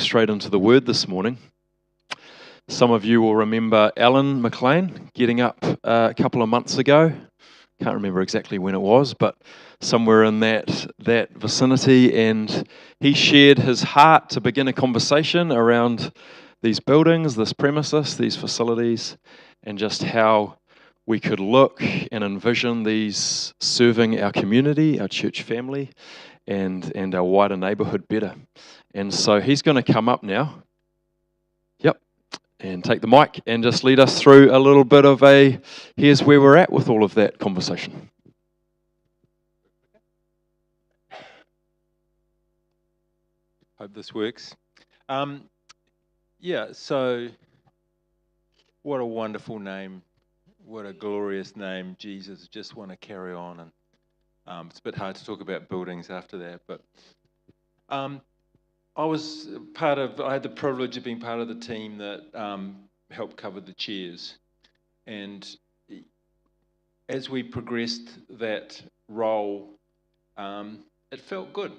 straight into the Word this morning. Some of you will remember Alan McLean getting up a couple of months ago. Can't remember exactly when it was, but somewhere in that vicinity, and he shared his heart to begin a conversation around these buildings, this premises, these facilities, and just how we could look and envision these serving our community, our church family, and our wider neighbourhood better. And so he's going to come up now. Yep. And take the mic and just lead us through a little bit of here's where we're at with all of that conversation. Hope this works. So what a wonderful name. What a glorious name, Jesus. Just want to carry on. And it's a bit hard to talk about buildings after that, but I had the privilege of being part of the team that helped cover the chairs. And as we progressed that role, it felt good.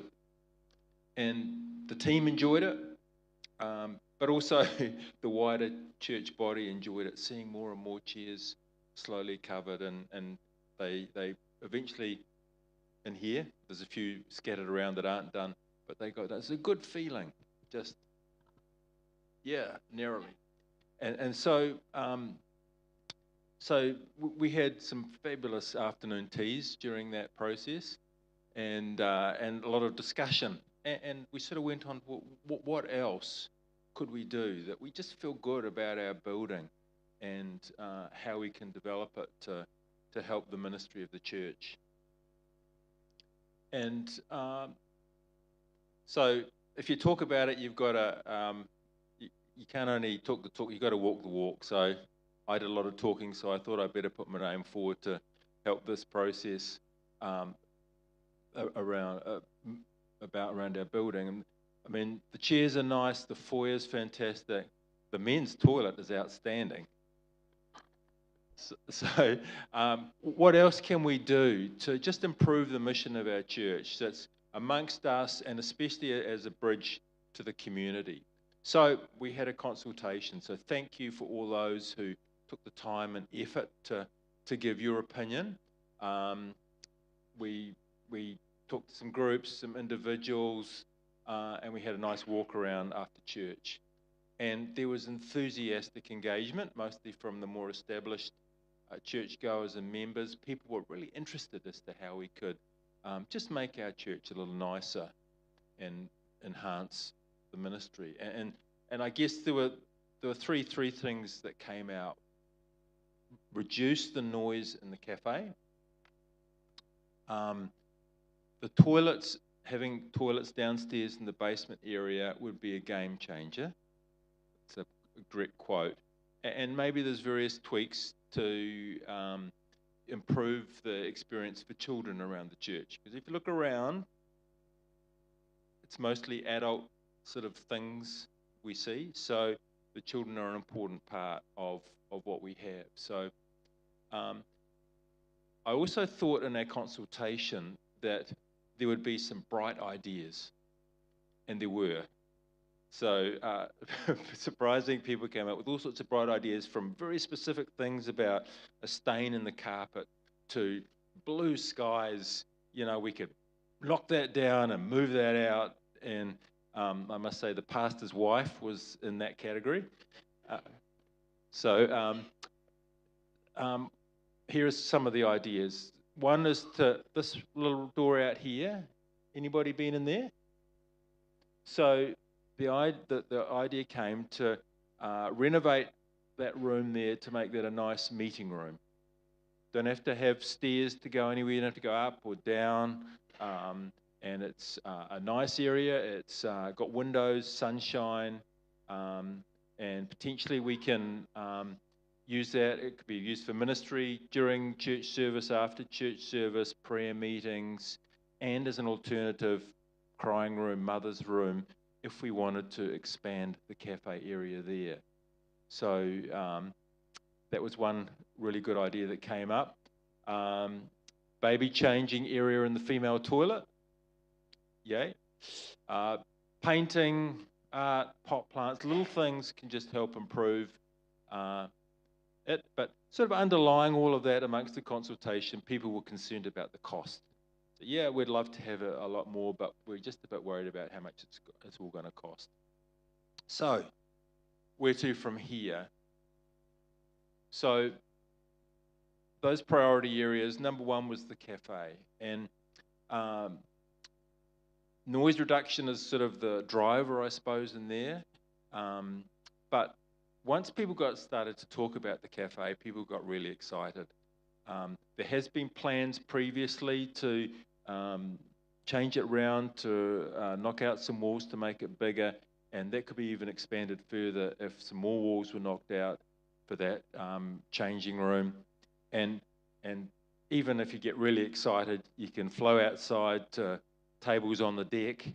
And the team enjoyed it, but also the wider church body enjoyed it, seeing more and more chairs slowly covered, and they eventually, in here, there's a few scattered around that aren't done, but that's a good feeling, just, narrowly. And so we had some fabulous afternoon teas during that process, and a lot of discussion. And we sort of went on, what else could we do that we just feel good about our building, and how we can develop it to help the ministry of the church. And so if you talk about it, you've got to, you can't only talk the talk, you've got to walk the walk. So I did a lot of talking, so I thought I'd better put my name forward to help this process around our building. And I mean, the chairs are nice, the foyer's fantastic, the men's toilet is outstanding. So what else can we do to just improve the mission of our church that's amongst us, and especially as a bridge to the community? So we had a consultation. So thank you for all those who took the time and effort to give your opinion. We talked to some groups, some individuals, and we had a nice walk around after church. And there was enthusiastic engagement, mostly from the more established churchgoers and members. People were really interested as to how we could just make our church a little nicer and enhance the ministry. And I guess there were three things that came out. Reduce the noise in the cafe. The toilets, having toilets downstairs in the basement area would be a game changer. It's a direct quote. And maybe there's various tweaks to improve the experience for children around the church. Because if you look around, it's mostly adult sort of things we see. So the children are an important part of what we have. So I also thought in our consultation that there would be some bright ideas, and there were. So surprising, people came up with all sorts of bright ideas, from very specific things about a stain in the carpet to blue skies. You know, we could knock that down and move that out. And I must say the pastor's wife was in that category. Here are some of the ideas. One is to this little door out here. Anybody been in there? So the idea came to renovate that room there to make that a nice meeting room. Don't have to have stairs to go anywhere. You don't have to go up or down. And it's a nice area. It's got windows, sunshine, and potentially we can use that. It could be used for ministry during church service, after church service, prayer meetings, and as an alternative crying room, mother's room, if we wanted to expand the cafe area there. So that was one really good idea that came up. Baby changing area in the female toilet. Yay. Painting art, pot plants, little things can just help improve it. But sort of underlying all of that amongst the consultation, people were concerned about the cost. So yeah, we'd love to have a lot more, but we're just a bit worried about how much it's all going to cost. So, where to from here? So, those priority areas, number one was the cafe. And noise reduction is sort of the driver, I suppose, in there. But once people got started to talk about the cafe, people got really excited. There has been plans previously to change it round, to knock out some walls to make it bigger, and that could be even expanded further if some more walls were knocked out for that changing room. And even if you get really excited, you can flow outside to tables on the deck,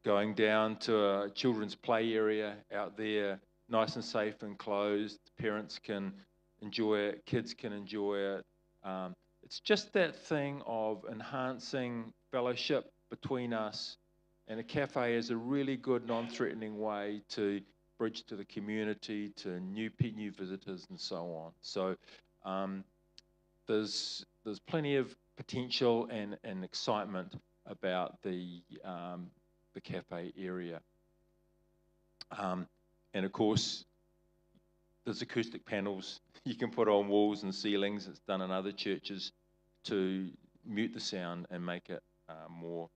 going down to a children's play area out there, nice and safe and closed. Parents can enjoy it, kids can enjoy it. It's just that thing of enhancing fellowship between us, and a cafe is a really good non-threatening way to bridge to the community, to new visitors and so on. So there's plenty of potential and excitement about the cafe area. And of course, there's acoustic panels you can put on walls and ceilings. It's done in other churches to mute the sound and make it more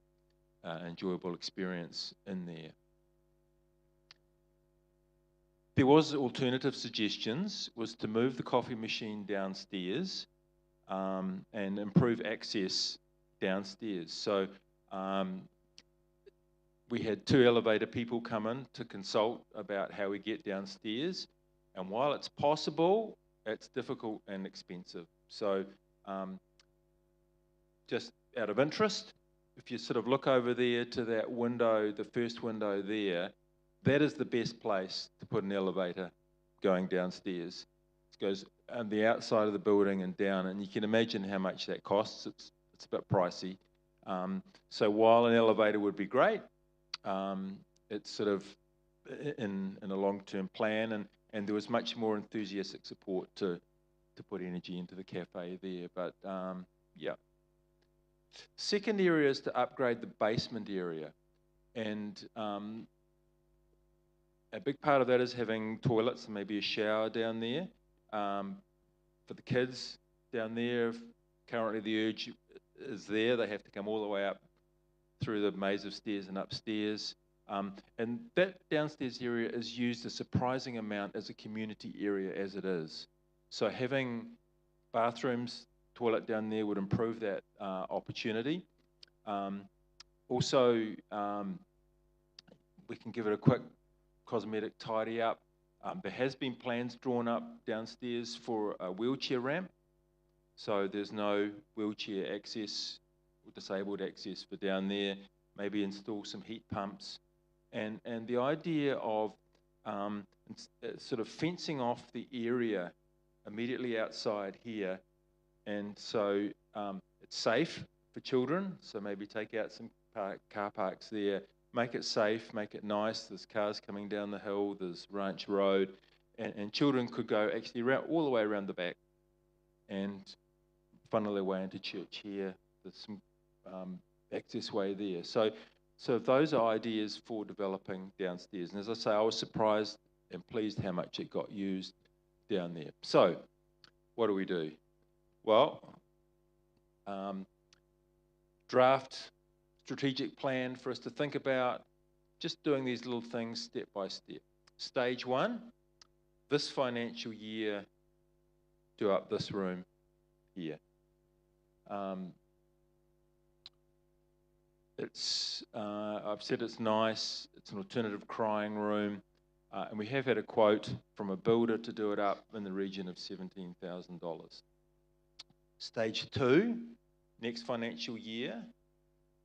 enjoyable experience in there. There was alternative suggestions, was to move the coffee machine downstairs and improve access downstairs. So we had 2 elevator people come in to consult about how we get downstairs. And while it's possible, it's difficult and expensive. So just out of interest, if you sort of look over there to that window, the first window there, that is the best place to put an elevator going downstairs. It goes on the outside of the building and down, and you can imagine how much that costs. It's a bit pricey. So while an elevator would be great, it's sort of in a long-term plan, and there was much more enthusiastic support to put energy into the cafe there. But yeah. Second area is to upgrade the basement area, and a big part of that is having toilets and maybe a shower down there. For the kids down there, currently the urge is there. They have to come all the way up through the maze of stairs and upstairs. And that downstairs area is used a surprising amount as a community area as it is. So having bathrooms, toilet down there would improve that opportunity. Also, we can give it a quick cosmetic tidy up. There has been plans drawn up downstairs for a wheelchair ramp. So there's no wheelchair access or disabled access for down there. Maybe install some heat pumps. And the idea of sort of fencing off the area immediately outside here. And so it's safe for children. So maybe take out some car parks there. Make it safe, make it nice. There's cars coming down the hill, there's Ranch Road, and children could go actually all the way around the back and funnel their way into church here. There's some access way there. So those are ideas for developing downstairs. And as I say, I was surprised and pleased how much it got used down there. So what do we do? Well, draft strategic plan for us to think about, just doing these little things step by step. Stage 1, this financial year, do up this room here. I've said it's nice, it's an alternative crying room, and we have had a quote from a builder to do it up in the region of $17,000. Stage 2, next financial year,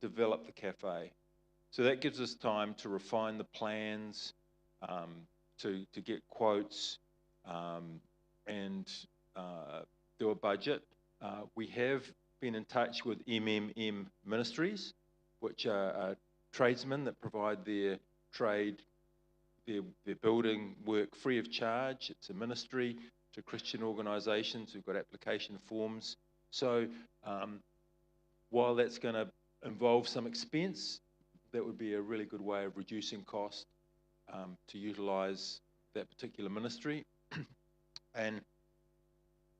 develop the cafe. So that gives us time to refine the plans, to get quotes, and do a budget. We have been in touch with Ministries, which are tradesmen that provide their trade their building work free of charge. It's a ministry to Christian organisations who've got application forms. So while that's going to involve some expense, that would be a really good way of reducing cost to utilise that particular ministry. And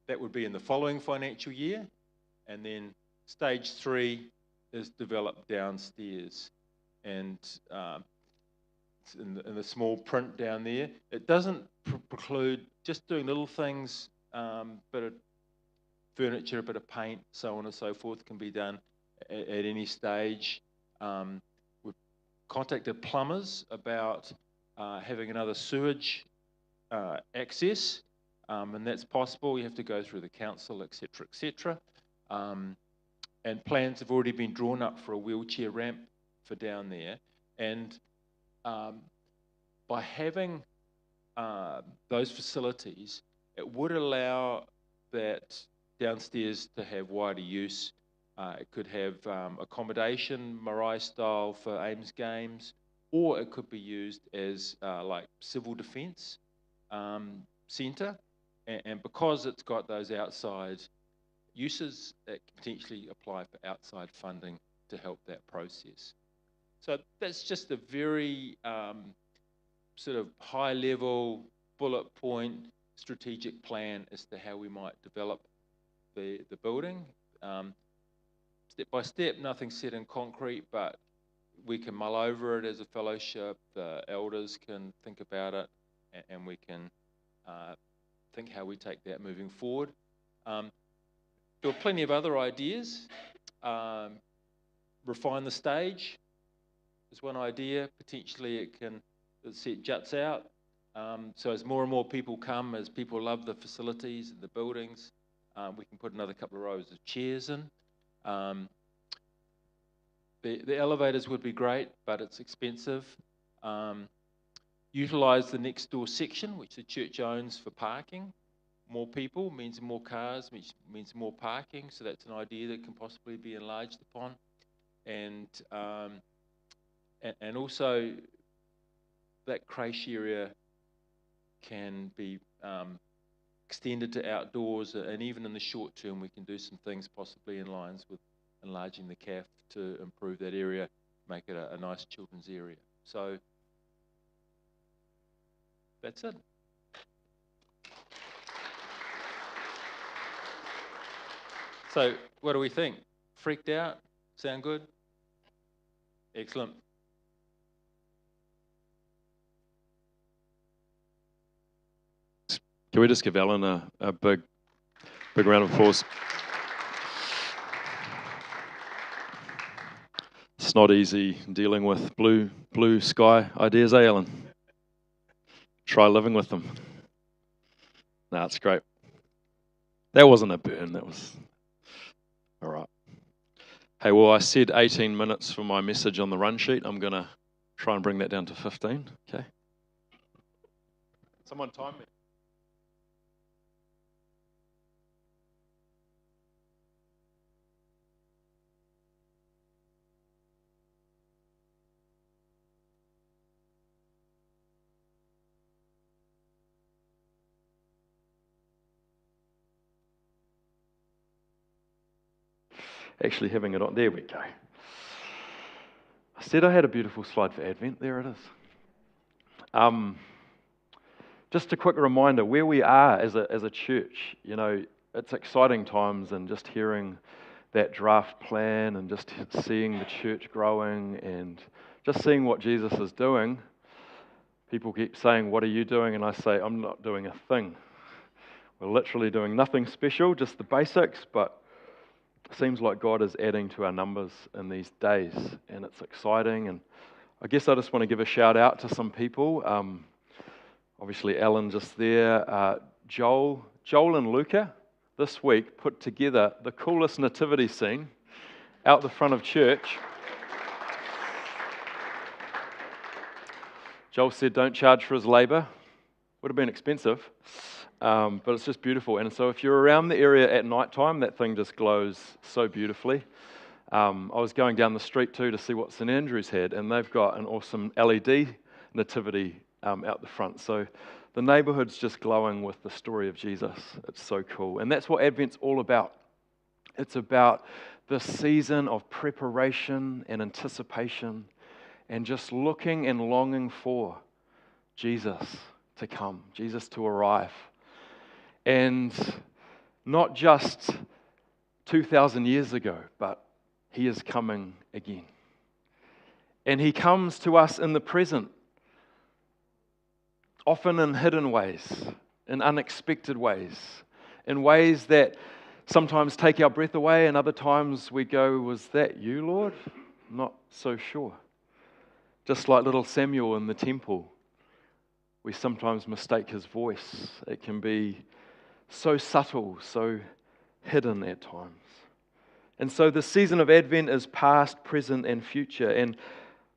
that would be in the following financial year. And then stage 3 is developed downstairs. And it's in the small print down there. It doesn't preclude just doing little things, bit of furniture, a bit of paint, so on and so forth, can be done at any stage. We've contacted plumbers about having another sewage access, and that's possible. You have to go through the council, etc., etc. And plans have already been drawn up for a wheelchair ramp for down there. And by having those facilities, it would allow that downstairs to have wider use. It could have accommodation, Marae style, for AIMS games, or it could be used as like civil defence centre. And because it's got those outside uses, it can potentially apply for outside funding to help that process. So that's just a very sort of high level, bullet point, strategic plan as to how we might develop the building. Step by step, nothing set in concrete, but we can mull over it as a fellowship, the elders can think about it, and we can think how we take that moving forward. There were plenty of other ideas. Refine the stage is one idea. Potentially it can set juts out. So as more and more people come, as people love the facilities and the buildings, we can put another couple of rows of chairs in. The elevators would be great, but it's expensive. Utilise the next door section, which the church owns, for parking. More people means more cars, which means more parking. So that's an idea that can possibly be enlarged upon. And also that creche area can be extended to outdoors, and even in the short term we can do some things possibly in lines with enlarging the CAF to improve that area, make it a nice children's area. So that's it. So what do we think? Freaked out? Sound good? Excellent. Can we just give Alan a big round of applause? It's not easy dealing with blue sky ideas, eh, Alan? Try living with them. No, it's great. That wasn't a burn, that was... All right. Hey, well, I said 18 minutes for my message on the run sheet. I'm going to try and bring that down to 15, okay? Someone time me. Actually having it on. There we go. I said I had a beautiful slide for Advent. There it is. Just a quick reminder where we are as a church. You know, it's exciting times, and just hearing that draft plan and just seeing the church growing and just seeing what Jesus is doing. People keep saying, "What are you doing?" And I say, "I'm not doing a thing. We're literally doing nothing special, just the basics, but it seems like God is adding to our numbers in these days, and it's exciting." And I guess I just want to give a shout out to some people. Obviously, Alan just there. Joel and Luca this week put together the coolest nativity scene out the front of church. Joel said, "Don't charge for his labour." Would have been expensive. But it's just beautiful. And so if you're around the area at night time, that thing just glows so beautifully. I was going down the street too to see what St Andrews had, and they've got an awesome LED nativity out the front. So the neighborhood's just glowing with the story of Jesus. It's so cool. And that's what Advent's all about. It's about this season of preparation and anticipation and just looking and longing for Jesus to come, Jesus to arrive. And not just 2,000 years ago, but He is coming again. And He comes to us in the present, often in hidden ways, in unexpected ways, in ways that sometimes take our breath away, and other times we go, was that you, Lord? Not so sure. Just like little Samuel in the temple, we sometimes mistake his voice. It can be so subtle, so hidden at times. And so the season of Advent is past, present, and future. And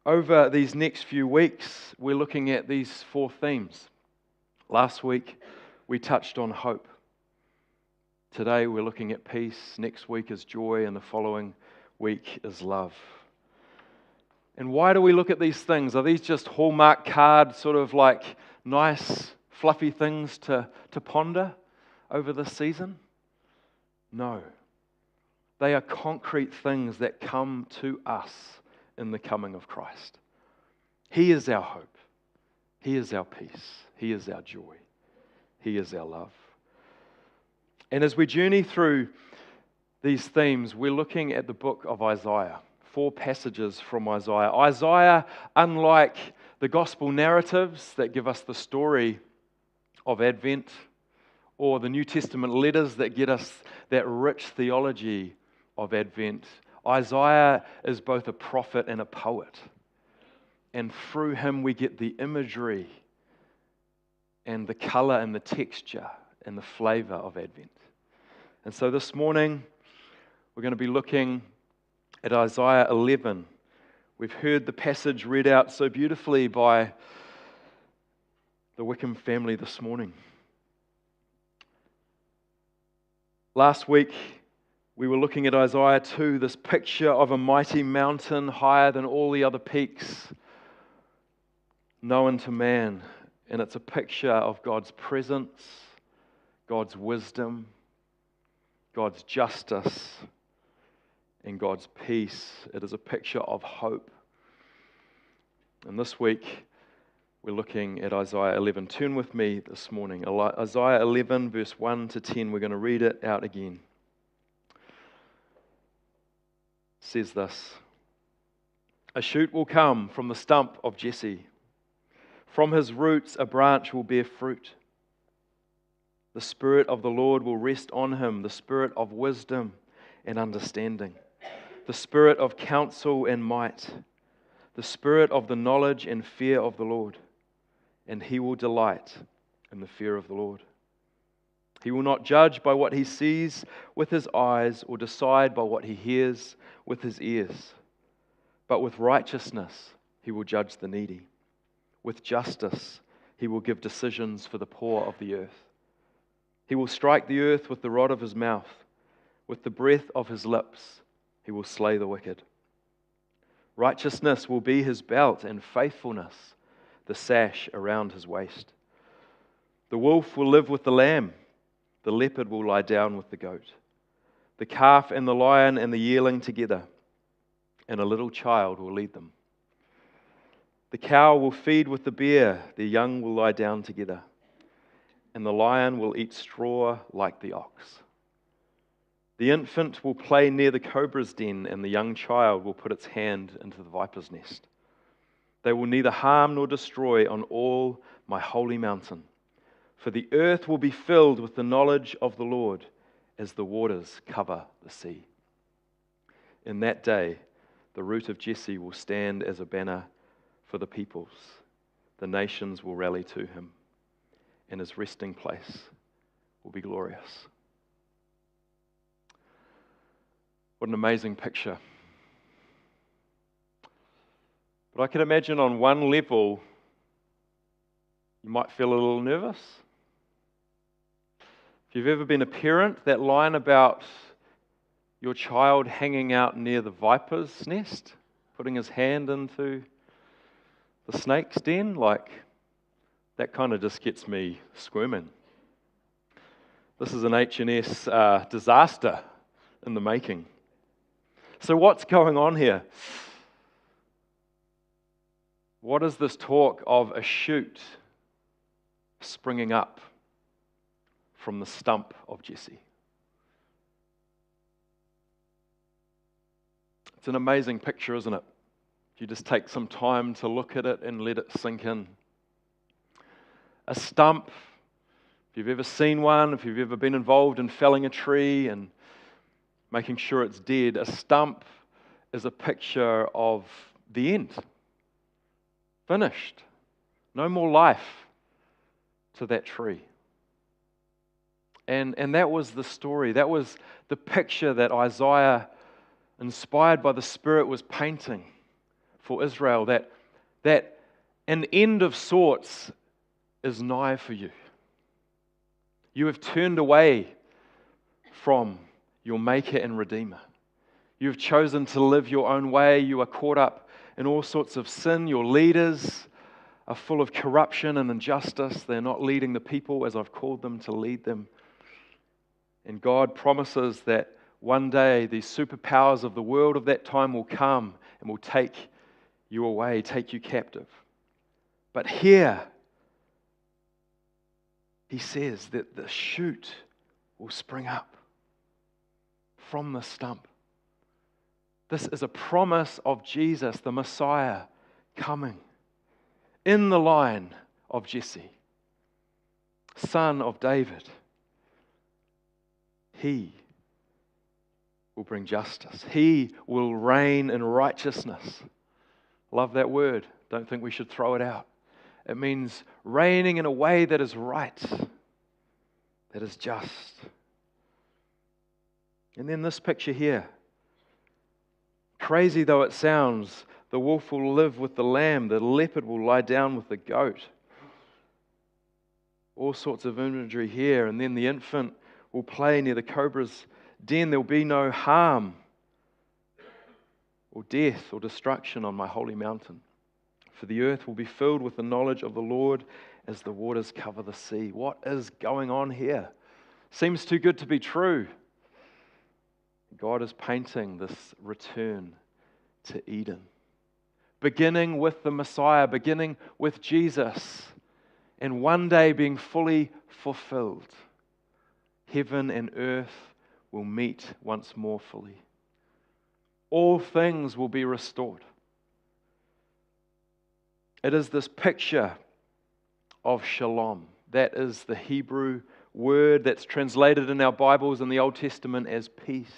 over these next few weeks, we're looking at these 4 themes. Last week, we touched on hope. Today, we're looking at peace. Next week is joy, and the following week is love. And why do we look at these things? Are these just Hallmark card, sort of like nice, fluffy things to ponder over this season? No. They are concrete things that come to us in the coming of Christ. He is our hope. He is our peace. He is our joy. He is our love. And as we journey through these themes, we're looking at the book of Isaiah. 4 passages from Isaiah. Isaiah, unlike the gospel narratives that give us the story of Advent, or the New Testament letters that get us that rich theology of Advent, Isaiah is both a prophet and a poet. And through him we get the imagery and the color and the texture and the flavor of Advent. And so this morning, we're going to be looking at Isaiah 11. We've heard the passage read out so beautifully by the Wickham family this morning. Last week, we were looking at Isaiah 2, this picture of a mighty mountain higher than all the other peaks known to man. And it's a picture of God's presence, God's wisdom, God's justice, and God's peace. It is a picture of hope. And this week, we're looking at Isaiah 11. Turn with me this morning. Isaiah 11, verse 1 to 10. We're going to read it out again. It says this: A shoot will come from the stump of Jesse. From his roots a branch will bear fruit. The Spirit of the Lord will rest on him, the Spirit of wisdom and understanding, the Spirit of counsel and might, the Spirit of the knowledge and fear of the Lord. And he will delight in the fear of the Lord. He will not judge by what he sees with his eyes or decide by what he hears with his ears. But with righteousness he will judge the needy. With justice he will give decisions for the poor of the earth. He will strike the earth with the rod of his mouth. With the breath of his lips he will slay the wicked. Righteousness will be his belt, and faithfulness the sash around his waist. The wolf will live with the lamb. The leopard will lie down with the goat. The calf and the lion and the yearling together, and a little child will lead them. The cow will feed with the bear. The young will lie down together, and the lion will eat straw like the ox. The infant will play near the cobra's den, and the young child will put its hand into the viper's nest. They will neither harm nor destroy on all my holy mountain, for the earth will be filled with the knowledge of the Lord as the waters cover the sea. In that day, the root of Jesse will stand as a banner for the peoples. The nations will rally to him, and his resting place will be glorious. What an amazing picture. But I can imagine on one level, you might feel a little nervous. If you've ever been a parent, that line about your child hanging out near the viper's nest, putting his hand into the snake's den, like, that kind of just gets me squirming. This is an H&S disaster in the making. So what's going on here? What is this talk of a shoot springing up from the stump of Jesse? It's an amazing picture, isn't it? If you just take some time to look at it and let it sink in. A stump, if you've ever seen one, if you've ever been involved in felling a tree and making sure it's dead, a stump is a picture of the end. Finished. No more life to that tree. And that was the story. That was the picture that Isaiah, inspired by the Spirit, was painting for Israel. That an end of sorts is nigh for you. You have turned away from your Maker and Redeemer. You have chosen to live your own way. You are caught up in all sorts of sin. Your leaders are full of corruption and injustice. They're not leading the people as I've called them to lead them. And God promises that one day these superpowers of the world of that time will come and will take you away, take you captive. But here, he says that the shoot will spring up from the stump. This is a promise of Jesus, the Messiah, coming in the line of Jesse, son of David. He will bring justice. He will reign in righteousness. Love that word. Don't think we should throw it out. It means reigning in a way that is right, that is just. And then this picture here. Crazy though it sounds, the wolf will live with the lamb, the leopard will lie down with the goat. All sorts of imagery here. And then the infant will play near the cobra's den. There will be no harm or death or destruction on my holy mountain. For the earth will be filled with the knowledge of the Lord as the waters cover the sea. What is going on here? Seems too good to be true. God is painting this return to Eden. Beginning with the Messiah, beginning with Jesus, and one day being fully fulfilled. Heaven and earth will meet once more fully. All things will be restored. It is this picture of shalom. That is the Hebrew word that's translated in our Bibles in the Old Testament as peace.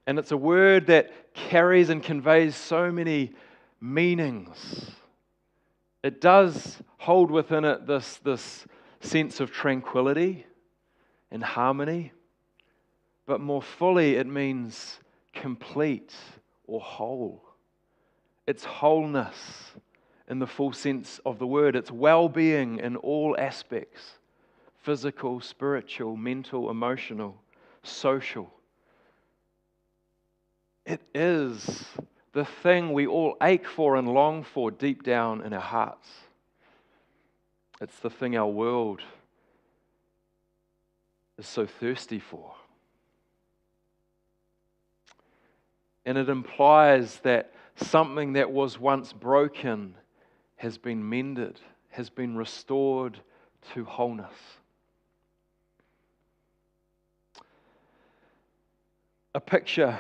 And it's a word that carries and conveys so many meanings. It does hold within it this sense of tranquility and harmony, but more fully it means complete or whole. It's wholeness in the full sense of the word. It's well-being in all aspects: physical, spiritual, mental, emotional, social. It is the thing we all ache for and long for deep down in our hearts. It's the thing our world is so thirsty for. And it implies that something that was once broken has been mended, has been restored to wholeness. A picture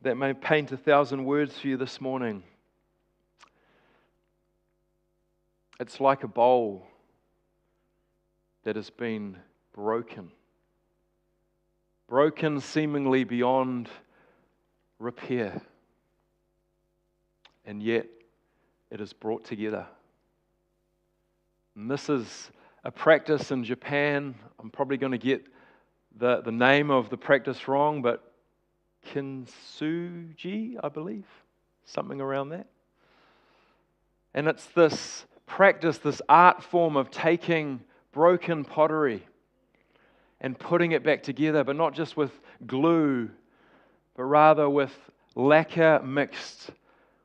that may paint 1,000 words for you this morning. It's like a bowl that has been broken. Broken seemingly beyond repair. And yet it is brought together. And this is a practice in Japan. I'm probably going to get the name of the practice wrong, but kintsugi, I believe, something around that. And it's this practice, this art form of taking broken pottery and putting it back together, but not just with glue, but rather with lacquer mixed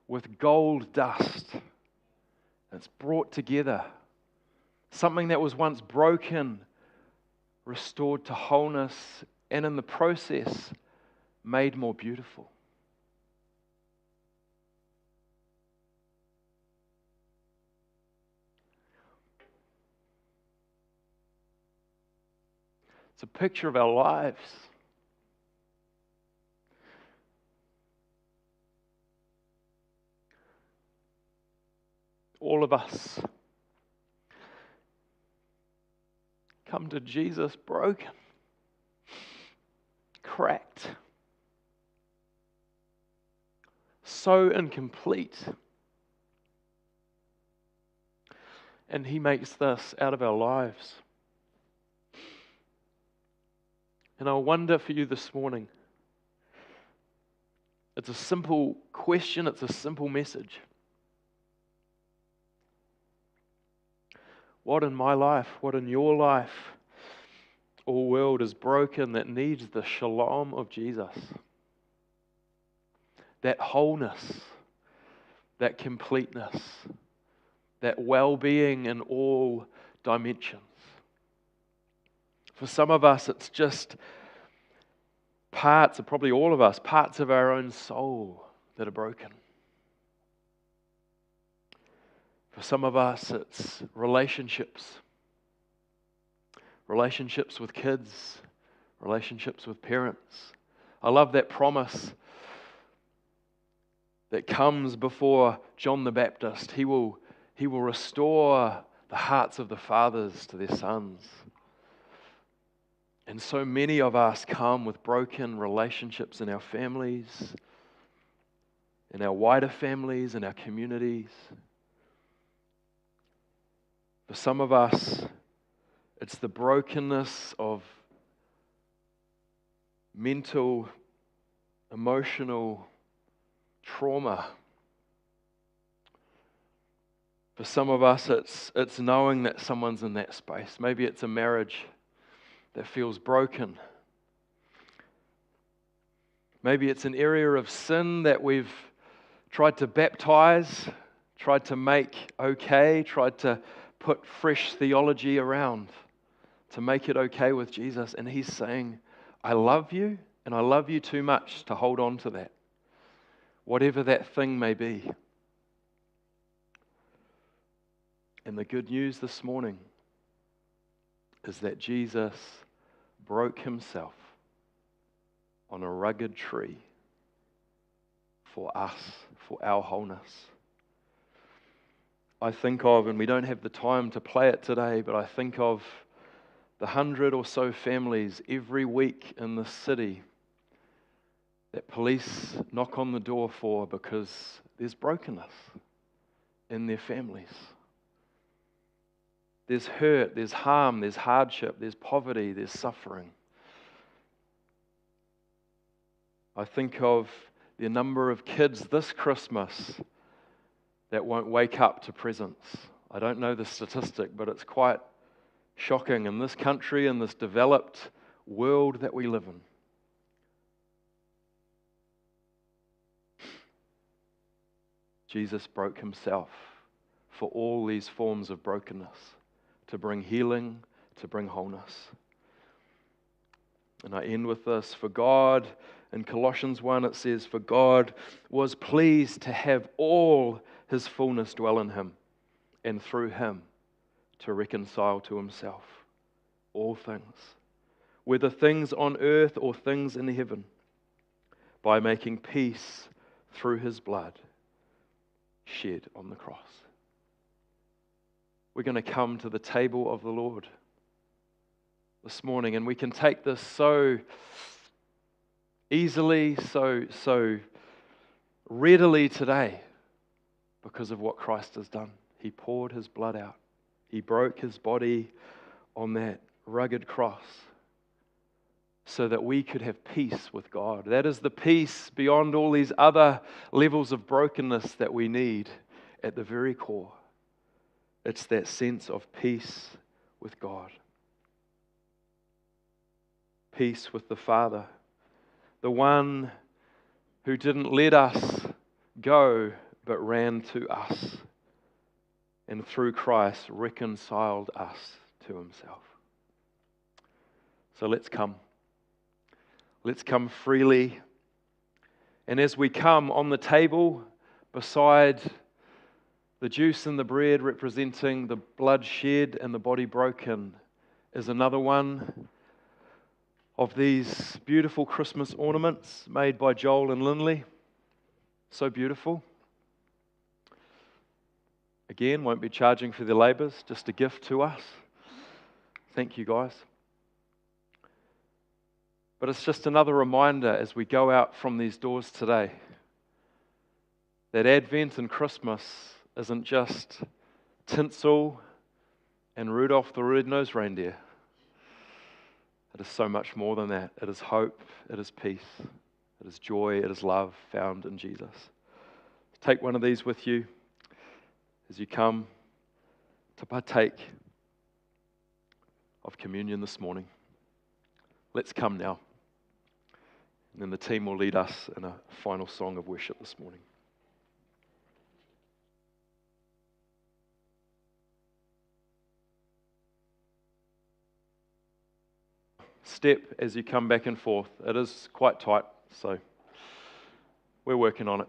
with gold dust. It's brought together Something that was once broken, restored to wholeness, and in the process, made more beautiful. It's a picture of our lives. All of us come to Jesus broken, cracked, so incomplete. And He makes this out of our lives. And I wonder for you this morning, it's a simple question, it's a simple message. What in my life, what in your life or world is broken that needs the shalom of Jesus? That wholeness, that completeness, that well-being in all dimensions. For some of us, it's just parts, or probably all of us, parts of our own soul that are broken. For some of us, it's relationships. Relationships with kids, relationships with parents. I love that promise that comes before John the Baptist. He will restore the hearts of the fathers to their sons. And so many of us come with broken relationships in our families, in our wider families, in our communities. For some of us, it's the brokenness of mental, emotional trauma. For some of us, it's knowing that someone's in that space. Maybe it's a marriage that feels broken. Maybe it's an area of sin that we've tried to baptize, tried to make okay, tried to put fresh theology around to make it okay with Jesus. And He's saying, I love you, and I love you too much to hold on to that, whatever that thing may be. And the good news this morning is that Jesus broke Himself on a rugged tree for us, for our wholeness. I think of, and we don't have the time to play it today, but I think of the 100 or so families every week in the city that police knock on the door for because there's brokenness in their families. There's hurt, there's harm, there's hardship, there's poverty, there's suffering. I think of the number of kids this Christmas that won't wake up to presents. I don't know the statistic, but it's quite shocking in this country, in this developed world that we live in. Jesus broke Himself for all these forms of brokenness, to bring healing, to bring wholeness. And I end with this. For God, in Colossians 1 it says, for God was pleased to have all His fullness dwell in Him, and through Him to reconcile to Himself all things, whether things on earth or things in heaven, by making peace through His blood shed on the cross. We're going to come to the table of the Lord this morning, and we can take this so easily, so readily today because of what Christ has done. He poured His blood out. He broke His body on that rugged cross so that we could have peace with God. That is the peace beyond all these other levels of brokenness that we need at the very core. It's that sense of peace with God. Peace with the Father, the one who didn't let us go but ran to us and through Christ reconciled us to himself. So let's come. Let's come freely. And as we come, on the table beside the juice and the bread representing the blood shed and the body broken is another one of these beautiful Christmas ornaments made by Joel and Lindley. So beautiful. Again, won't be charging for their labours, just a gift to us. Thank you, guys. But it's just another reminder as we go out from these doors today that Advent and Christmas isn't just tinsel and Rudolph the Red-Nosed Reindeer. It is so much more than that. It is hope, it is peace, it is joy, it is love found in Jesus. Take one of these with you as you come to partake of communion this morning. Let's come now. And then the team will lead us in a final song of worship this morning. Step as you come back and forth. It is quite tight, so we're working on it.